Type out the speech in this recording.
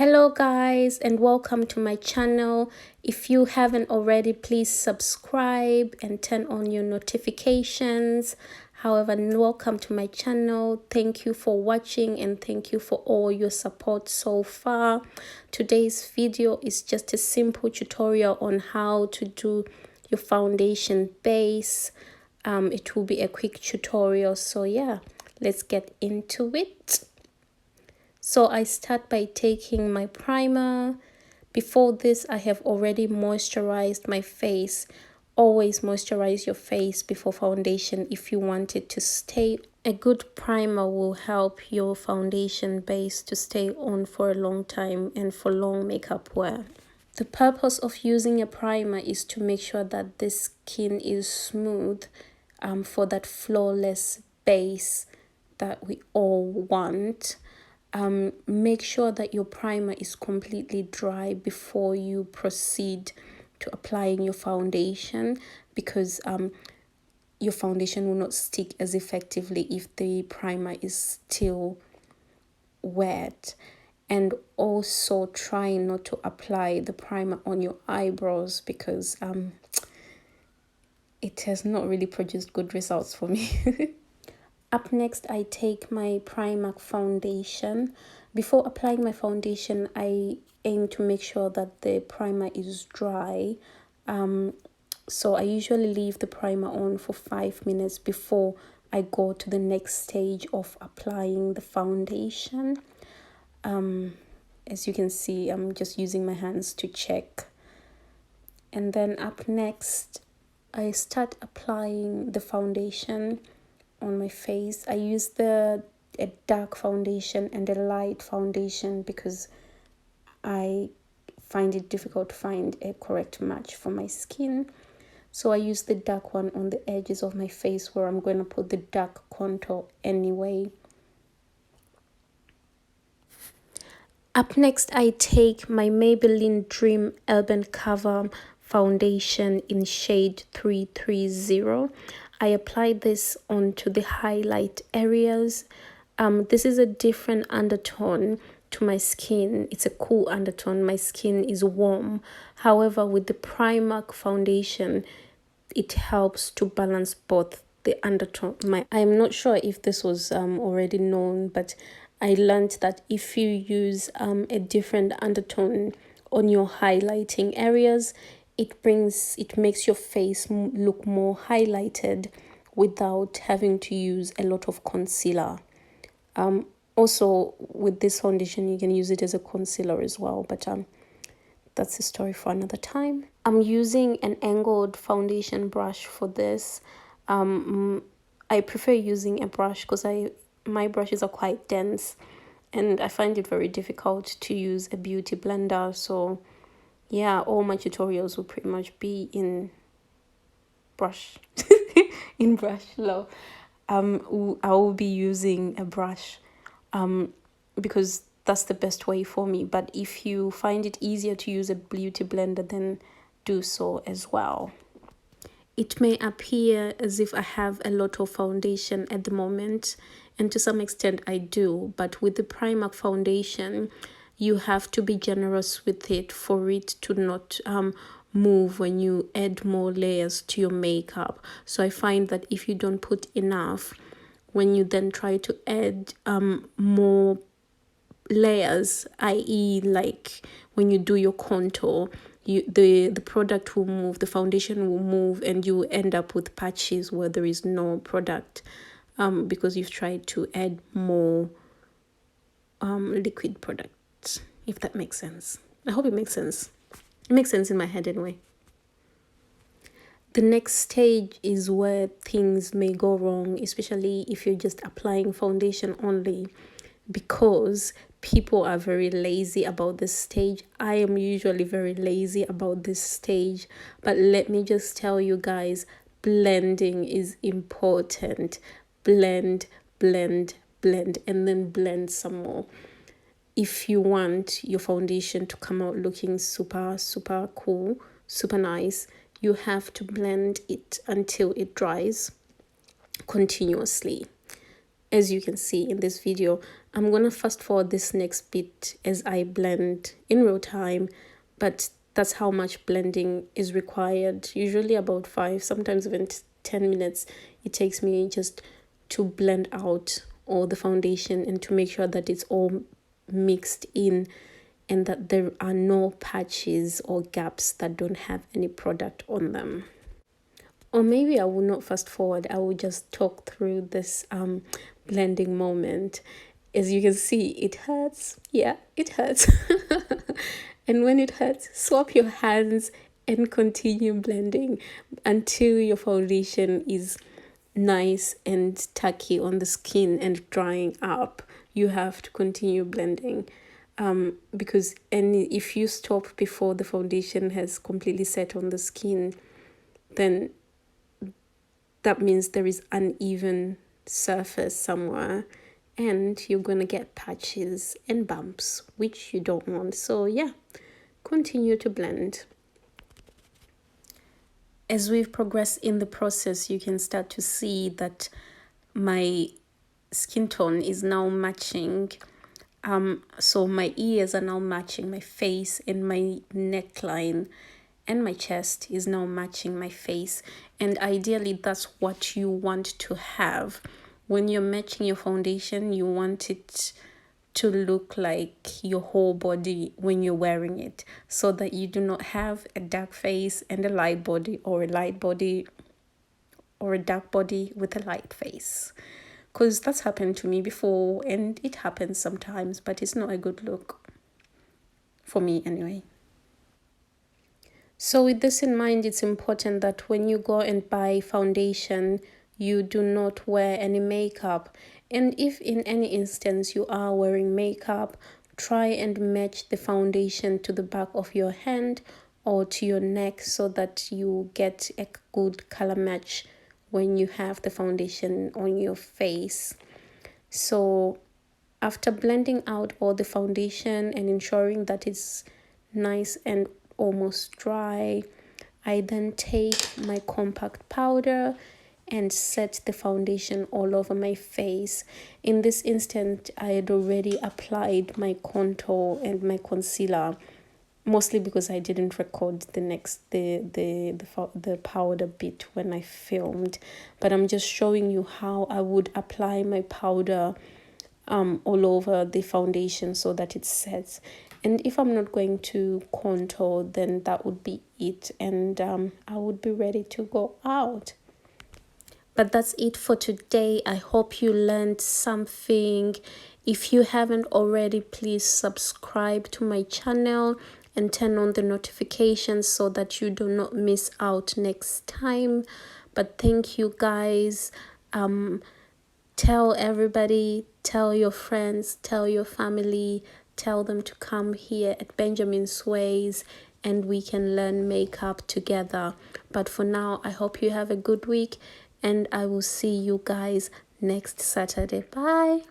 Hello guys, and welcome to my channel. If you haven't already, please subscribe and turn on your notifications. However, welcome to my channel. Thank you for watching and thank you for all your support so far. Today's video is just a simple tutorial on how to do your foundation base. It will be a quick tutorial, so yeah, let's get into it. So I start by taking my primer. Before this, I have already moisturized my face. Always moisturize your face before foundation if you want it to stay. A good primer will help your foundation base to stay on for a long time and for long makeup wear. The purpose of using a primer is to make sure that the skin is smooth for that flawless base that we all want. Make sure that your primer is completely dry before you proceed to applying your foundation, because your foundation will not stick as effectively if the primer is still wet. And also try not to apply the primer on your eyebrows, because it has not really produced good results for me. Up next, I take my Primark foundation. Before applying my foundation, I aim to make sure that the primer is dry. So I usually leave the primer on for 5 minutes before I go to the next stage of applying the foundation. As you can see, I'm just using my hands to check. And then up next, I start applying the foundation on my face. I use a dark foundation and a light foundation because I find it difficult to find a correct match for my skin. So I use the dark one on the edges of my face where I'm going to put the dark contour anyway. Up next, I take my Maybelline Dream Urban Cover foundation in shade 330. I apply this onto the highlight areas. This is a different undertone to my skin. It's a cool undertone. My skin is warm. However, with the Primark foundation, it helps to balance both the undertone. I'm not sure if this was already known, but I learned that if you use a different undertone on your highlighting areas, it makes your face look more highlighted without having to use a lot of concealer. Also, with this foundation, you can use it as a concealer as well, but that's a story for another time. I'm using an angled foundation brush for this. I prefer using a brush because my brushes are quite dense and I find it very difficult to use a beauty blender. So yeah, all my tutorials will pretty much be in brush in brush low. I will be using a brush because that's the best way for me. But if you find it easier to use a beauty blender, then do so as well. It may appear as if I have a lot of foundation at the moment, and to some extent I do, but with the Primark foundation, you have to be generous with it for it to not move when you add more layers to your makeup. So I find that if you don't put enough, when you then try to add more layers, i.e. like when you do your contour, the product will move, the foundation will move, and you end up with patches where there is no product because you've tried to add more liquid products, if that makes sense. I hope it makes sense. It makes sense in my head anyway. The next stage is where things may go wrong, especially if you're just applying foundation only, because people are very lazy about this stage. I am usually very lazy about this stage, but let me just tell you guys, blending is important. Blend, blend, blend, and then blend some more. If you want your foundation to come out looking super, super cool, super nice, you have to blend it until it dries continuously. as you can see in this video. I'm gonna fast forward this next bit as I blend in real time, but that's how much blending is required. Usually about 5, sometimes even 10 minutes it takes me just to blend out all the foundation and to make sure that it's all mixed in and that there are no patches or gaps that don't have any product on them. Or maybe I will not fast forward, I will just talk through this blending moment. As you can see, it hurts. Yeah, it hurts. And when it hurts, swap your hands and continue blending until your foundation is nice and tacky on the skin and drying up. You have to continue blending, because if you stop before the foundation has completely set on the skin, then that means there is uneven surface somewhere and you're gonna get patches and bumps, which you don't want. So yeah, continue to blend. As we've progressed in the process, you can start to see that my skin tone is now matching. So my ears are now matching my face, and my neckline and my chest is now matching my face. And ideally, that's what you want to have. When you're matching your foundation, you want it to look like your whole body when you're wearing it, so that you do not have a dark face and a light body, or a light body or a dark body with a light face. Because that's happened to me before, and it happens sometimes, but it's not a good look for me anyway. So with this in mind, it's important that when you go and buy foundation, you do not wear any makeup. And if in any instance you are wearing makeup, try and match the foundation to the back of your hand or to your neck, so that you get a good color match when you have the foundation on your face. So after blending out all the foundation and ensuring that it's nice and almost dry, I then take my compact powder and set the foundation all over my face. In this instant, I had already applied my contour and my concealer, mostly because I didn't record the powder bit when I filmed. But I'm just showing you how I would apply my powder all over the foundation so that it sets. And if I'm not going to contour, then that would be it, and I would be ready to go out. But that's it for today. I hope you learned something. If you haven't already, please subscribe to my channel and turn on the notifications so that you do not miss out next time. But thank you guys. Tell everybody, tell your friends, tell your family, tell them to come here at Benjaminsways and we can learn makeup together. But for now, I hope you have a good week, and I will see you guys next Saturday. Bye.